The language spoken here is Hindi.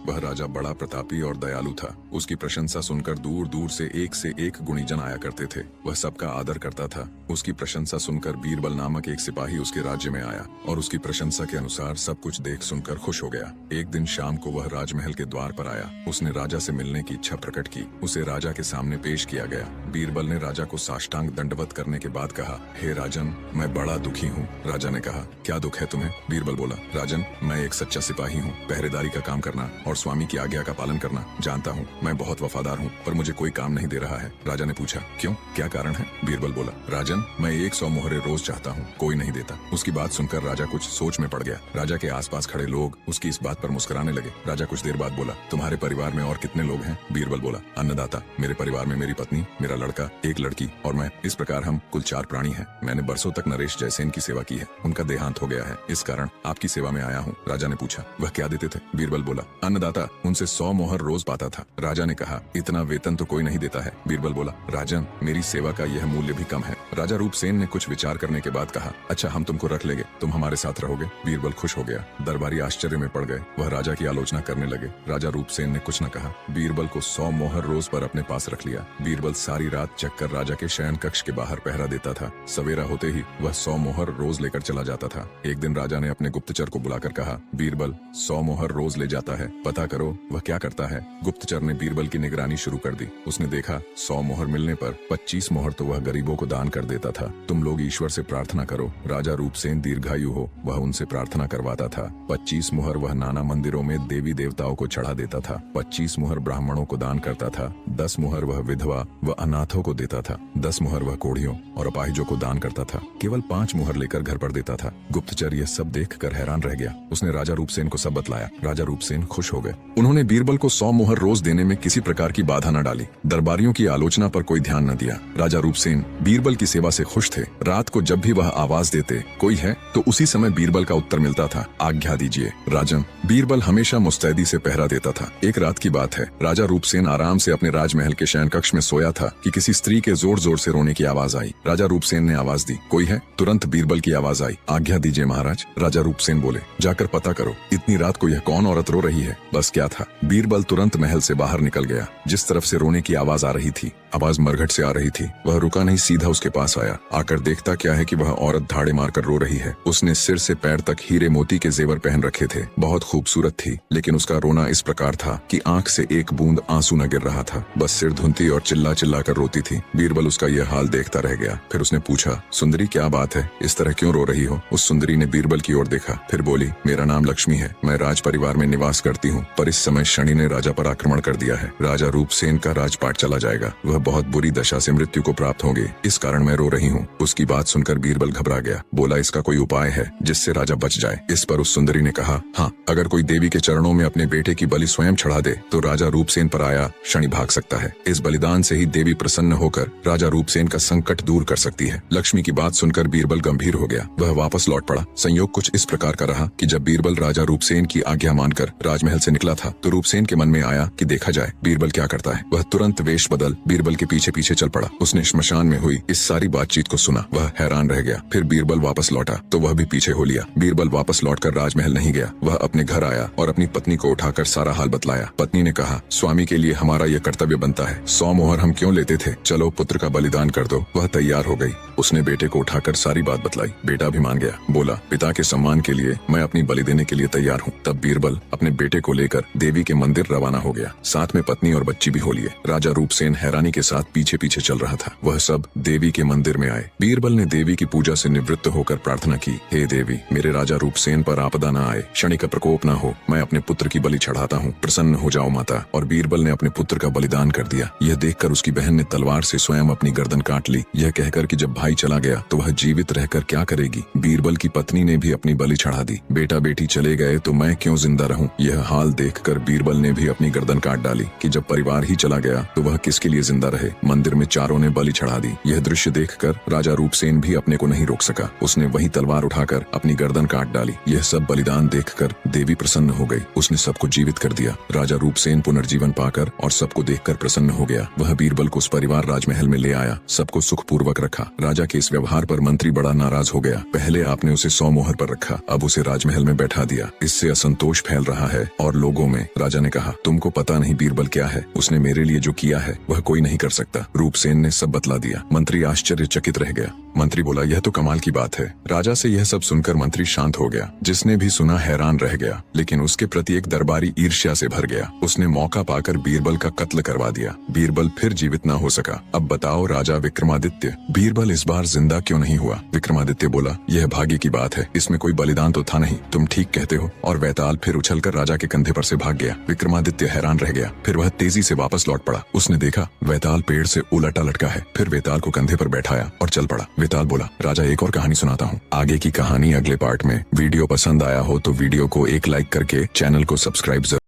वह राजा बड़ा प्रतापी और दयालु था। उसकी प्रशंसा सुनकर दूर दूर से एक गुणीजन आया करते थे। वह सबका आदर करता था। उसकी प्रशंसा सुनकर बीरबल नामक एक सिपाही उसके राज्य में आया और उसकी प्रशंसा के अनुसार सब कुछ देख सुनकर खुश हो गया। एक दिन शाम को वह राजमहल के द्वार पर आया। उसने राजा से मिलने की इच्छा प्रकट की। उसे राजा के सामने पेश किया गया। बीरबल ने राजा को साष्टांग दंडवत करने के बाद कहा, हे राजन, मैं बड़ा दुखी हूँ। राजा ने कहा, क्या दुख है तुम्हें? बीरबल बोला, राजन, मैं एक सच्चा सिपाही हूँ। पहरेदारी का काम करना और स्वामी की आज्ञा का पालन करना जानता हूँ। मैं बहुत वफादार हूँ, पर मुझे कोई काम नहीं दे रहा है। राजा ने पूछा, क्यों, क्या कारण है? बीरबल बोला, राजन, मैं 100 मोहरे रोज चाहता हूँ, कोई नहीं देता। उसकी बात सुनकर राजा कुछ सोच में पड़ गया। राजा के आसपास खड़े लोग उसकी इस बात पर मुस्कुराने लगे। राजा कुछ देर बाद बोला, तुम्हारे परिवार में और कितने लोग हैं? बीरबल बोला, अन्नदाता, मेरे परिवार में मेरी पत्नी, मेरा लड़का, एक लड़की और मैं। इस प्रकार हम कुल 4 प्राणी हैं। मैंने बरसों तक नरेश जयसेन की सेवा की है। उनका देहांत हो गया है, इस कारण आपकी सेवा में आया हूँ। राजा ने पूछा, वह क्या देते थे? बीरबल बोला, अन्नदाता उनसे 100 मोहर रोज पाता था। राजा ने कहा, इतना वेतन तो कोई नहीं देता है। बीरबल बोला, राजन, मेरी सेवा का यह मूल्य भी कम है। राजा रूपसेन ने कुछ विचार करने के बाद कहा, अच्छा, हम तुमको रख लेंगे, तुम हमारे साथ रहोगे। बीरबल खुश हो गया। दरबारी आश्चर्य में पड़ गए। वह राजा की आलोचना करने लगे। राजा रूपसेन ने कुछ न कहा। बीरबल को 100 मोहर रोज पर अपने पास रख लिया। बीरबल सारी रात जगकर राजा के शयन कक्ष के बाहर पहरा देता था। सवेरा होते ही वह 100 मोहर रोज लेकर चला जाता था। एक दिन राजा ने अपने गुप्तचर को बुलाकर कहा, बीरबल 100 मोहर रोज ले जाता है, पता करो वह क्या करता है। गुप्तचर ने बीरबल की निगरानी शुरू कर दी। उसने देखा 100 मोहर मिलने पर 25 मोहर तो वह गरीबों को दान कर देता था। तुम लोग ईश्वर से प्रार्थना करो, राजा रूपसेन दीर्घायु हो, वह उनसे प्रार्थना करवाता था। 25 मोहर वह नाना मंदिरों में देवी देवताओं को चढ़ा देता था। 25 मोहर ब्राह्मणों को दान करता था। 10 मोहर वह विधवा व अनाथों को देता था। 10 मोहर वह कोढ़ियों और अपाहिजों को दान करता था। केवल 5 मोहर लेकर घर पर देता था। गुप्तचर यह सब देखकर हैरान रह गया। उसने राजा रूपसेन को सब बतलाया। राजा रूपसेन खुश हो गए। उन्होंने बीरबल को 100 मोहर रोज देने में किसी प्रकार की बाधा न डाली। दरबारियों की आलोचना पर कोई ध्यान न दिया। राजा रूपसेन बीरबल की सेवा से खुश थे। रात को जब भी वह आवाज देते, कोई है, तो उसी समय बीरबल का उत्तर मिलता था, आज्ञा दीजिए राजन। बीरबल हमेशा मुस्तैदी से पहरा देता था। एक रात की बात है, राजा रूपसेन आराम से अपने राजमहल के शयन कक्ष में सोया था कि किसी स्त्री के जोर जोर से रोने की आवाज आई। राजा रूपसेन ने आवाज दी, कोई है? तुरंत बीरबल की आवाज आई, आज्ञा दीजिए महाराज। राजा रूपसेन बोले, जाकर पता करो, इतनी रात को यह कौन औरत रो रही है। बस क्या था, बीरबल तुरंत महल से बाहर निकल गया। जिस तरफ से रोने की आवाज आ रही थी, आवाज मरघट से आ रही थी। वह रुका नहीं, सीधा उसके पास आया। आकर देखता क्या है कि वह औरत धाड़े मारकर रो रही है। उसने सिर से पैर तक हीरे मोती के जेवर पहन रखे थे। बहुत खूबसूरत थी, लेकिन उसका रोना इस प्रकार था कि आंख से एक बूंद आंसू न गिर रहा था। बस सिर धुनती और चिल्ला चिल्ला कर रोती थी। बीरबल उसका यह हाल देखता रह गया। फिर उसने पूछा, सुंदरी क्या बात है, इस तरह क्यों रो रही हो? उस सुंदरी ने बीरबल की ओर देखा, फिर बोली, मेरा नाम लक्ष्मी है, मैं राज परिवार में निवास करती हूँ, पर इस समय शनि ने राजा पर आक्रमण कर दिया है। राजा रूपसेन का राजपाट चला जाएगा। वह बहुत बुरी दशा से मृत्यु को प्राप्त होंगे, इस कारण मैं रो रही हूँ। उसकी बात सुनकर बीरबल घबरा गया। बोला, इसका कोई उपाय है जिससे राजा बच जाए? इस पर उस सुंदरी ने कहा, हाँ, अगर कोई देवी के चरणों में अपने बेटे की बलि स्वयं चढ़ा दे तो राजा रूपसेन पर आया शनि भाग सकता है। इस बलिदान से ही देवी प्रसन्न होकर राजा रूपसेन का संकट दूर कर सकती है। लक्ष्मी की बात सुनकर बीरबल गंभीर हो गया। वह वापस लौट पड़ा। संयोग कुछ इस प्रकार का रहा कि जब बीरबल राजा रूपसेन की आज्ञा मानकर राजमहल से निकला था तो रूपसेन के मन में आया कि देखा जाए बीरबल क्या करता है। वह तुरंत वेश बदल बीरबल के पीछे पीछे चल पड़ा। उसने श्मशान में हुई इस सारी बातचीत को सुना। वह हैरान रह गया। फिर बीरबल वापस लौटा तो वह भी पीछे हो लिया। बीरबल वापस लौटकर राजमहल नहीं गया। वह अपने घर आया और अपनी पत्नी को उठाकर सारा हाल बतलाया। पत्नी ने कहा, स्वामी के लिए हमारा यह कर्तव्य बनता है। 100 मोहर हम क्यों लेते थे, चलो पुत्र का बलिदान कर दो। वह तैयार हो गई। उसने बेटे को उठाकर सारी बात बतलाई। बेटा भी मान गया। बोला, पिता के सम्मान के लिए मैं अपनी बलि देने के लिए तैयार हूँ। तब बीरबल अपने बेटे को लेकर देवी के मंदिर रवाना हो गया। साथ में पत्नी और बच्ची भी हो लिए। राजा रूपसेन हैरानी के साथ पीछे पीछे चल रहा था। वह सब देवी के मंदिर में आए। बीरबल ने देवी की पूजा से निवृत्त होकर प्रार्थना की, हे देवी, मेरे राजा रूपसेन पर आपदा न आए, शनि का प्रकोप न हो, मैं अपने पुत्र की बलि चढ़ाता हूँ, प्रसन्न हो जाओ माता। और बीरबल ने अपने पुत्र का बलिदान कर दिया। यह देखकर उसकी बहन ने तलवार से स्वयं अपनी गर्दन काट ली। यह कहकर कि जब भाई चला गया तो वह जीवित रहकर क्या करेगी। बीरबल की पत्नी ने भी अपनी बलि चढ़ा दी। बेटा बेटी चले गए तो मैं क्यों जिंदा रहूं। यह हाल देखकर बीरबल ने भी अपनी गर्दन काट डाली कि जब परिवार ही चला गया तो वह किसके लिए जिंदा जिंदा रहे। मंदिर में चारों ने बलि चढ़ा दी। यह दृश्य देखकर राजा रूपसेन भी अपने को नहीं रोक सका। उसने वही तलवार उठाकर अपनी गर्दन काट डाली। यह सब बलिदान देखकर देवी प्रसन्न हो गई। उसने सबको जीवित कर दिया। राजा रूपसेन पुनर्जीवन पाकर और सबको देखकर प्रसन्न हो गया। वह बीरबल को परिवार राजमहल में ले आया, सबको सुखपूर्वक रखा। राजा के इस व्यवहार पर मंत्री बड़ा नाराज हो गया। पहले आपने उसे 100 मोहर पर रखा, अब उसे राजमहल में बैठा दिया। इससे असंतोष फैल रहा है और लोगों में। राजा ने कहा, तुमको पता नहीं बीरबल क्या है। उसने मेरे लिए जो किया है वह कोई नहीं कर सकता। रूपसेन ने सब बतला दिया। मंत्री आश्चर्यचकित रह गया। मंत्री बोला, यह तो कमाल की बात है। राजा से यह सब सुनकर मंत्री शांत हो गया। जिसने भी सुना हैरान रह गया, लेकिन उसके प्रति एक दरबारी ईर्ष्या से भर गया। उसने मौका पाकर बीरबल का कत्ल करवा दिया। बीरबल फिर जीवित न हो सका। अब बताओ राजा विक्रमादित्य, बीरबल इस बार जिंदा क्यों नहीं हुआ? विक्रमादित्य बोला, यह भाग्य की बात है, इसमें कोई बलिदान तो था नहीं। तुम ठीक कहते हो। और वैताल फिर उछलकर राजा के कंधे पर से भाग गया। विक्रमादित्य हैरान रह गया। फिर वह तेजी से वापस लौट पड़ा। उसने देखा वैताल पेड़ से उलटा लटका है। फिर वैताल को कंधे पर बैठाया और चल पड़ा। वैताल बोला, राजा एक और कहानी सुनाता हूँ। आगे की कहानी अगले पार्ट में। वीडियो पसंद आया हो तो वीडियो को एक लाइक करके चैनल को सब्सक्राइब